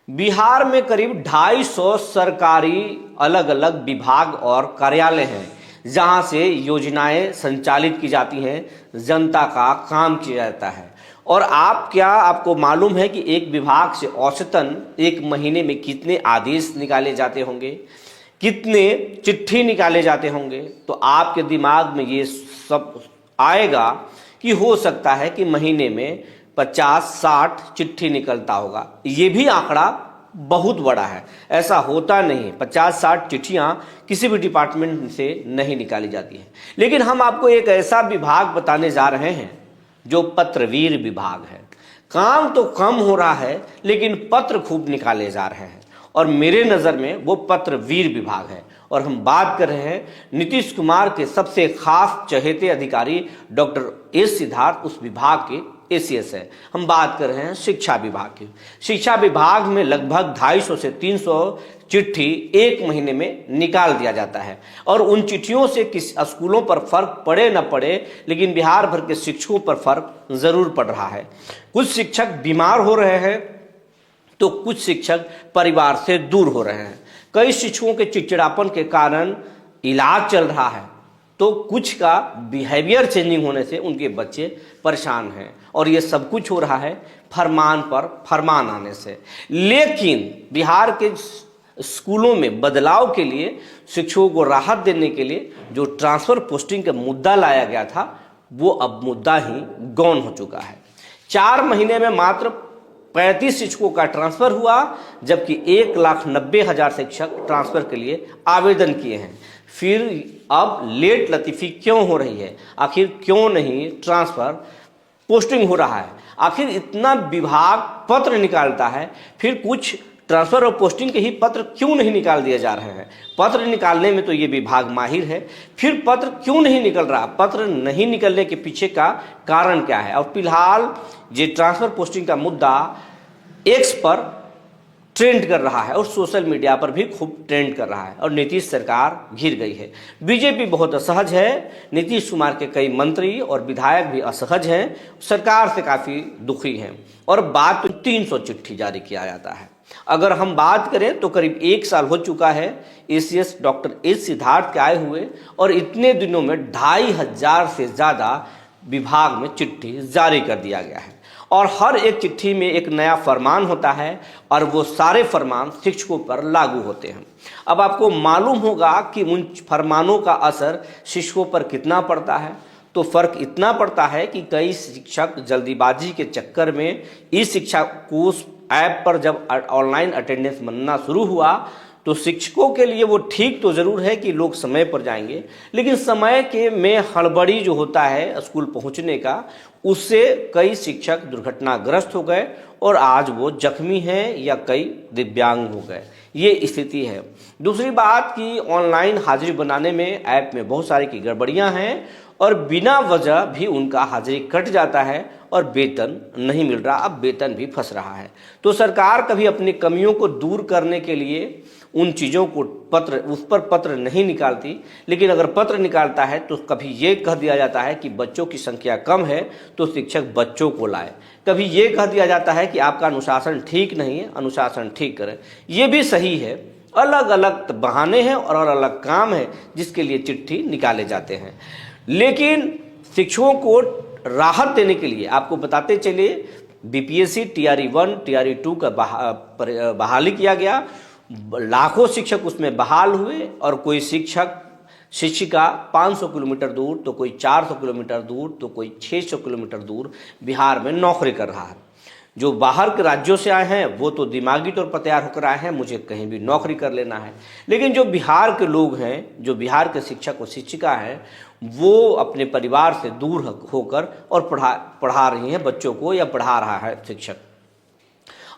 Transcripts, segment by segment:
बिहार में करीब 250 सरकारी अलग अलग विभाग और कार्यालय हैं जहां से योजनाएं संचालित की जाती हैं, जनता का काम किया जाता है। और आपको मालूम है कि एक विभाग से औसतन एक महीने में कितने आदेश निकाले जाते होंगे, कितने चिट्ठी निकाले जाते होंगे? तो आपके दिमाग में ये सब आएगा कि हो सकता है कि महीने में 50-60 चिट्ठी निकलता होगा। ये भी आंकड़ा बहुत बड़ा है, ऐसा होता नहीं। 50-60 चिट्ठियां किसी भी डिपार्टमेंट से नहीं निकाली जाती हैं। लेकिन हम आपको एक ऐसा विभाग बताने जा रहे हैं जो पत्रवीर विभाग है। काम तो कम हो रहा है लेकिन पत्र खूब निकाले जा रहे हैं, और मेरे नज़र में वो पत्रवीर विभाग है। और हम बात कर रहे हैं नीतीश कुमार के सबसे खास चहेते अधिकारी डॉक्टर एस सिद्धार्थ, उस विभाग के एसीएस है। हम बात कर रहे हैं शिक्षा विभाग की। शिक्षा विभाग में लगभग 250 से 300 चिट्ठी एक महीने में निकाल दिया जाता है, और उन चिट्ठियों से किस स्कूलों पर फर्क पड़े न पड़े, लेकिन बिहार भर के शिक्षकों पर फर्क जरूर पड़ रहा है। कुछ शिक्षक बीमार हो रहे हैं तो कुछ शिक्षक परिवार से दूर हो रहे हैं। कई शिक्षकों के चिड़चिड़ापन के कारण इलाज चल रहा है, तो कुछ का बिहेवियर चेंजिंग होने से उनके बच्चे परेशान हैं, और ये सब कुछ हो रहा है फरमान पर फरमान आने से। लेकिन बिहार के स्कूलों में बदलाव के लिए, शिक्षकों को राहत देने के लिए जो ट्रांसफर पोस्टिंग का मुद्दा लाया गया था, वो अब मुद्दा ही गौन हो चुका है। 4 महीने में मात्र 35 शिक्षकों का ट्रांसफर हुआ, जबकि 1,90,000 शिक्षक ट्रांसफर के लिए आवेदन किए हैं। फिर अब लेट लतीफ़ी क्यों हो रही है? आखिर क्यों नहीं ट्रांसफर पोस्टिंग हो रहा है? आखिर इतना विभाग पत्र निकालता है, फिर कुछ ट्रांसफर और पोस्टिंग के ही पत्र क्यों नहीं निकाल दिए जा रहे हैं? पत्र निकालने में तो ये विभाग माहिर है, फिर पत्र क्यों नहीं निकल रहा? पत्र नहीं निकलने के पीछे का कारण क्या है? और फिलहाल ये ट्रांसफर पोस्टिंग का मुद्दा एक्स पर ट्रेंड कर रहा है और सोशल मीडिया पर भी खूब ट्रेंड कर रहा है, और नीतीश सरकार घिर गई है। बीजेपी बहुत असहज है, नीतीश कुमार के कई मंत्री और विधायक भी असहज हैं, सरकार से काफ़ी दुखी हैं। और बात 300 चिट्ठी जारी किया जाता है। अगर हम बात करें तो करीब 1 साल हो चुका है एसीएस डॉक्टर एस सिद्धार्थ के आए हुए, और इतने दिनों में 2,500 से ज़्यादा विभाग में चिट्ठी जारी कर दिया गया है, और हर एक चिट्ठी में एक नया फरमान होता है, और वो सारे फरमान शिक्षकों पर लागू होते हैं। अब आपको मालूम होगा कि उन फरमानों का असर शिक्षकों पर कितना पड़ता है। तो फर्क इतना पड़ता है कि कई शिक्षक जल्दीबाजी के चक्कर में ई शिक्षा कोर्स ऐप पर जब ऑनलाइन अटेंडेंस बनना शुरू हुआ, तो शिक्षकों के लिए वो ठीक तो ज़रूर है कि लोग समय पर जाएंगे, लेकिन समय के में हड़बड़ी जो होता है स्कूल पहुंचने का, उससे कई शिक्षक दुर्घटनाग्रस्त हो गए, और आज वो जख्मी हैं या कई दिव्यांग हो गए। ये स्थिति है। दूसरी बात कि ऑनलाइन हाजिरी बनाने में ऐप में बहुत सारी की गड़बड़ियाँ हैं, और बिना वजह भी उनका हाजिरी कट जाता है और वेतन नहीं मिल रहा। अब वेतन भी फंस रहा है। तो सरकार कभी अपनी कमियों को दूर करने के लिए उन चीज़ों को उस पर पत्र नहीं निकालती, लेकिन अगर पत्र निकालता है तो कभी ये कह दिया जाता है कि बच्चों की संख्या कम है तो शिक्षक बच्चों को लाए, कभी ये कह दिया जाता है कि आपका अनुशासन ठीक नहीं है, अनुशासन ठीक करें। ये भी सही है। अलग अलग बहाने हैं और अलग अलग काम है जिसके लिए चिट्ठी निकाले जाते हैं। लेकिन शिक्षकों को राहत देने के लिए आपको बताते चले, बीपीएससी टीआरई 1 टीआरई 2 का बहाली किया गया। लाखों शिक्षक उसमें बहाल हुए, और कोई शिक्षिका 500 किलोमीटर दूर, तो कोई 400 किलोमीटर दूर, तो कोई 600 किलोमीटर दूर बिहार में नौकरी कर रहा है। जो बाहर के राज्यों से आए हैं वो तो दिमागी तौर पर तैयार होकर आए हैं, मुझे कहीं भी नौकरी कर लेना है। लेकिन जो बिहार के लोग हैं, जो बिहार के शिक्षक और शिक्षिका हैं, वो अपने परिवार से दूर होकर और पढ़ा रही हैं बच्चों को, या पढ़ा रहा है शिक्षक।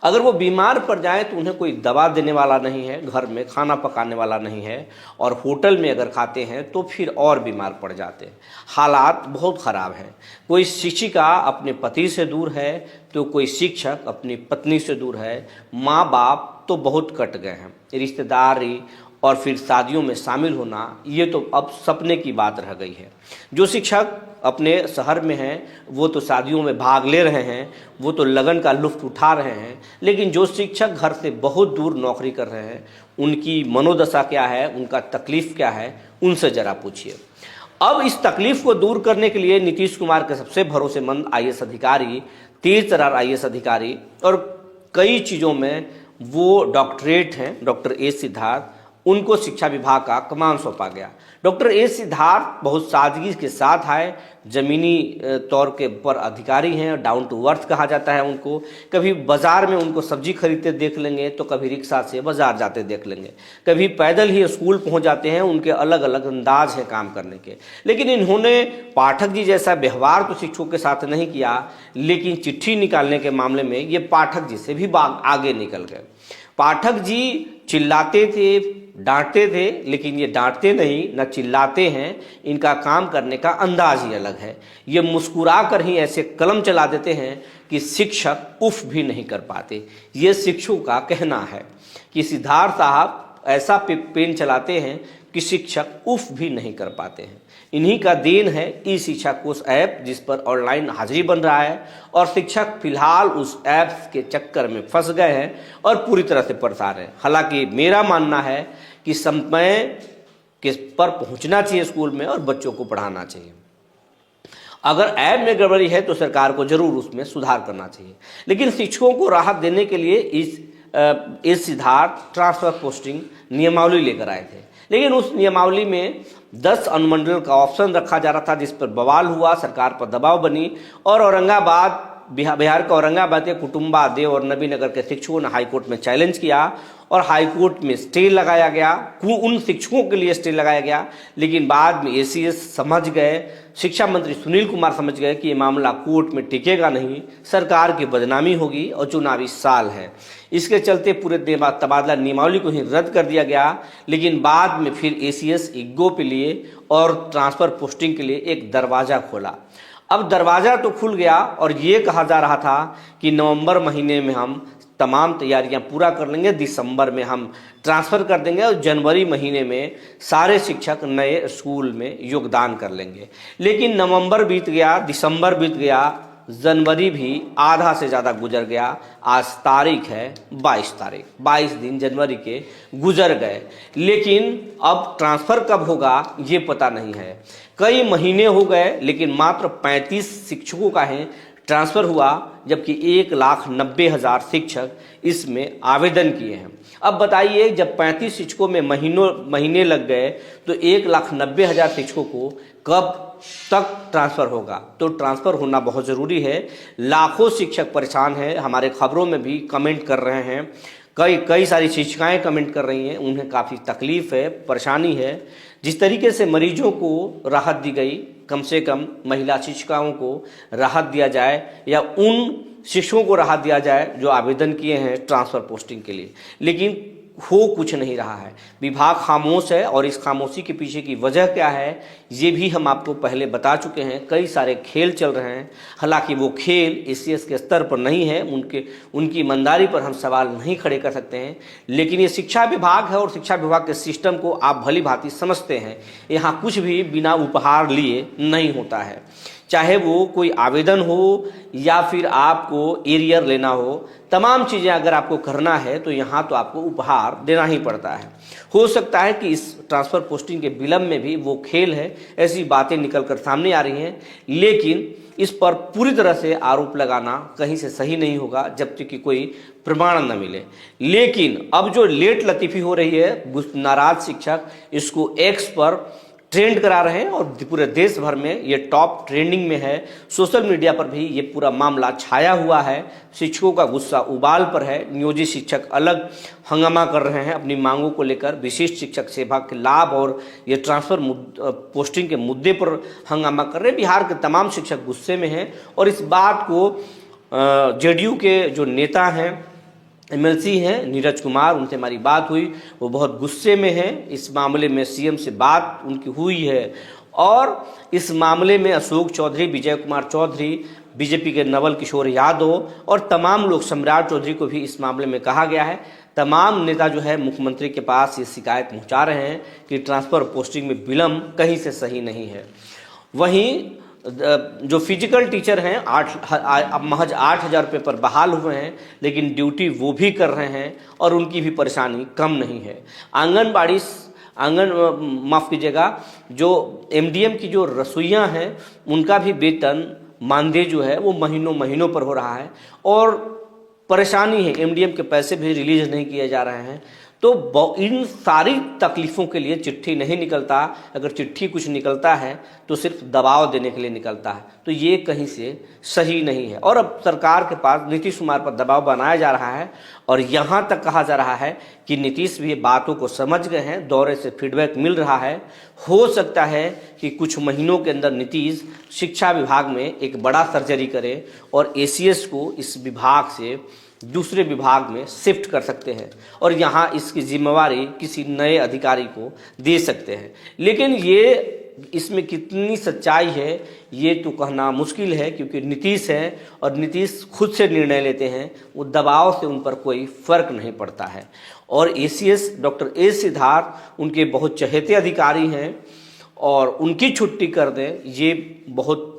अगर वो बीमार पड़ जाए तो उन्हें कोई दवा देने वाला नहीं है, घर में खाना पकाने वाला नहीं है, और होटल में अगर खाते हैं तो फिर और बीमार पड़ जाते हैं। हालात बहुत ख़राब है। कोई शिक्षिका अपने पति से दूर है, तो कोई शिक्षक अपनी पत्नी से दूर है। माँ बाप तो बहुत कट गए हैं, रिश्तेदारी और फिर शादियों में शामिल होना, ये तो अब सपने की बात रह गई है। जो शिक्षक अपने शहर में हैं वो तो शादियों में भाग ले रहे हैं, वो तो लगन का लुत्फ उठा रहे हैं, लेकिन जो शिक्षक घर से बहुत दूर नौकरी कर रहे हैं उनकी मनोदशा क्या है, उनका तकलीफ क्या है, उनसे जरा पूछिए। अब इस तकलीफ को दूर करने के लिए नीतीश कुमार के सबसे भरोसेमंद IAS अधिकारी, तेज तर्रार IAS अधिकारी और कई चीज़ों में वो डॉक्टरेट हैं, डॉक्टर ए सिद्धार्थ, उनको शिक्षा विभाग का कमान सौंपा गया। डॉक्टर ए सिद्धार्थ बहुत सादगी के साथ आए, ज़मीनी तौर के पर अधिकारी हैं, डाउन टू अर्थ कहा जाता है उनको। कभी बाज़ार में उनको सब्जी खरीदते देख लेंगे तो कभी रिक्शा से बाज़ार जाते देख लेंगे, कभी पैदल ही स्कूल पहुंच जाते हैं। उनके अलग अलग अंदाज हैं काम करने के, लेकिन इन्होंने पाठक जी जैसा व्यवहार तो शिक्षकों के साथ नहीं किया, लेकिन चिट्ठी निकालने के मामले में ये पाठक जी से भी आगे निकल गए। पाठक जी चिल्लाते थे, डांटते थे, लेकिन ये डांटते नहीं न चिल्लाते हैं, इनका काम करने का अंदाज ही अलग है। ये मुस्कुरा कर ही ऐसे कलम चला देते हैं कि शिक्षक उफ भी नहीं कर पाते। ये शिक्षकों का कहना है कि सिद्धार्थ साहब ऐसा पेन चलाते हैं कि शिक्षक उफ भी नहीं कर पाते हैं। इन्हीं का देन है ई शिक्षा कोश ऐप, जिस पर ऑनलाइन हाजिरी बन रहा है और शिक्षक फिलहाल उस ऐप के चक्कर में फंस गए हैं और पूरी तरह से परेशान हैं। हालांकि मेरा मानना है कि समय के पर पहुंचना चाहिए स्कूल में और बच्चों को पढ़ाना चाहिए। अगर ऐप में गड़बड़ी है तो सरकार को जरूर उसमें सुधार करना चाहिए, लेकिन शिक्षकों को राहत देने के लिए इस सिद्धार्थ ट्रांसफर पोस्टिंग नियमावली लेकर आए थे, लेकिन उस नियमावली में 10 अनुमंडल का ऑप्शन रखा जा रहा था, जिस पर बवाल हुआ, सरकार पर दबाव बनी और बिहार का औरंगाबाद के कुटुंबा देव और नबीनगर के शिक्षकों ने हाईकोर्ट में चैलेंज किया और हाईकोर्ट में स्टे लगाया गया। उन शिक्षकों के लिए स्टे लगाया गया, लेकिन बाद में ACS समझ गए, शिक्षा मंत्री सुनील कुमार समझ गए कि ये मामला कोर्ट में टिकेगा नहीं, सरकार की बदनामी होगी और चुनावी साल है। इसके चलते पूरे तबादला नियमावली को ही रद्द कर दिया गया, लेकिन बाद में फिर ACS इग्गो के लिए और ट्रांसफर पोस्टिंग के लिए एक दरवाज़ा खोला। अब दरवाज़ा तो खुल गया और ये कहा जा रहा था कि नवंबर महीने में हम तमाम तैयारियां पूरा कर लेंगे, दिसंबर में हम ट्रांसफ़र कर देंगे और जनवरी महीने में सारे शिक्षक नए स्कूल में योगदान कर लेंगे। लेकिन नवंबर बीत गया, दिसंबर बीत गया, जनवरी भी आधा से ज़्यादा गुजर गया। आज तारीख है 22 तारीख, 22 दिन जनवरी के गुजर गए, लेकिन अब ट्रांसफ़र कब होगा ये पता नहीं है। कई महीने हो गए, लेकिन मात्र 35 शिक्षकों का है ट्रांसफ़र हुआ, जबकि 1,90,000 शिक्षक इसमें आवेदन किए हैं। अब बताइए, जब 35 शिक्षकों में महीने लग गए तो 1,90,000 शिक्षकों को कब तक ट्रांसफ़र होगा? तो ट्रांसफ़र होना बहुत ज़रूरी है। लाखों शिक्षक परेशान हैं, हमारे खबरों में भी कमेंट कर रहे हैं, कई सारी शिक्षिकाएं कमेंट कर रही हैं, उन्हें काफ़ी तकलीफ़ है, परेशानी है। जिस तरीके से मरीजों को राहत दी गई, कम से कम महिला शिक्षिकाओं को राहत दिया जाए या उन शिक्षकों को राहत दिया जाए जो आवेदन किए हैं ट्रांसफ़र पोस्टिंग के लिए, लेकिन हो कुछ नहीं रहा है। विभाग खामोश है और इस खामोशी के पीछे की वजह क्या है ये भी हम आपको पहले बता चुके हैं। कई सारे खेल चल रहे हैं, हालांकि वो खेल ACS के स्तर पर नहीं है, उनकी ईमानदारी पर हम सवाल नहीं खड़े कर सकते हैं, लेकिन ये शिक्षा विभाग है और शिक्षा विभाग के सिस्टम को आप भली भांति समझते हैं। यहाँ कुछ भी बिना उपहार लिए नहीं होता है, चाहे वो कोई आवेदन हो या फिर आपको एरियर लेना हो, तमाम चीज़ें अगर आपको करना है तो यहाँ तो आपको उपहार देना ही पड़ता है। हो सकता है कि इस ट्रांसफ़र पोस्टिंग के विलम्ब में भी वो खेल है, ऐसी बातें निकलकर सामने आ रही हैं, लेकिन इस पर पूरी तरह से आरोप लगाना कहीं से सही नहीं होगा जब तक कि कोई प्रमाण न मिले। लेकिन अब जो लेट लतीफ़ी हो रही है, नाराज शिक्षक इसको X पर ट्रेंड करा रहे हैं और पूरे देश भर में ये टॉप ट्रेंडिंग में है। सोशल मीडिया पर भी ये पूरा मामला छाया हुआ है। शिक्षकों का गुस्सा उबाल पर है। नियोजित शिक्षक अलग हंगामा कर रहे हैं अपनी मांगों को लेकर, विशिष्ट शिक्षक सेवा के लाभ और ये ट्रांसफ़र पोस्टिंग के मुद्दे पर हंगामा कर रहे हैं। बिहार के तमाम शिक्षक गुस्से में हैं और इस बात को JDU के जो नेता हैं, MLC हैं नीरज कुमार, उनसे हमारी बात हुई, वो बहुत गुस्से में हैं। इस मामले में CM से बात उनकी हुई है और इस मामले में अशोक चौधरी, विजय कुमार चौधरी, बीजेपी के नवल किशोर यादव और तमाम लोग, सम्राट चौधरी को भी इस मामले में कहा गया है। तमाम नेता जो है मुख्यमंत्री के पास ये शिकायत पहुंचा रहे हैं कि ट्रांसफर पोस्टिंग में विलम्ब कहीं से सही नहीं है। वहीं जो फिजिकल टीचर हैं महज 8,000 रुपये पर बहाल हुए हैं, लेकिन ड्यूटी वो भी कर रहे हैं और उनकी भी परेशानी कम नहीं है। माफ़ कीजिएगा, जो एमडीएम की जो रसोइयाँ हैं उनका भी वेतन मानदेय जो है वो महीनों महीनों पर हो रहा है और परेशानी है, एमडीएम के पैसे भी रिलीज नहीं किए जा रहे हैं। तो इन सारी तकलीफ़ों के लिए चिट्ठी नहीं निकलता। अगर चिट्ठी कुछ निकलता है तो सिर्फ दबाव देने के लिए निकलता है, तो ये कहीं से सही नहीं है। और अब सरकार के पास नीतीश कुमार पर दबाव बनाया जा रहा है और यहाँ तक कहा जा रहा है कि नीतीश भी बातों को समझ गए हैं, दौरे से फीडबैक मिल रहा है। हो सकता है कि कुछ महीनों के अंदर नीतीश शिक्षा विभाग में एक बड़ा सर्जरी करे और एसीएस को इस विभाग से दूसरे विभाग में शिफ्ट कर सकते हैं और यहाँ इसकी जिम्मेवारी किसी नए अधिकारी को दे सकते हैं। लेकिन ये इसमें कितनी सच्चाई है ये तो कहना मुश्किल है, क्योंकि नीतीश है और नीतीश खुद से निर्णय लेते हैं, वो दबाव से उन पर कोई फर्क नहीं पड़ता है। और एसीएस डॉक्टर ए सिद्धार्थ उनके बहुत चहेते अधिकारी हैं और उनकी छुट्टी कर दें ये बहुत,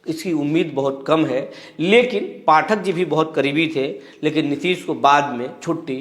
इसकी उम्मीद बहुत कम है। लेकिन पाठक जी भी बहुत करीबी थे, लेकिन नीतीश को बाद में छुट्टी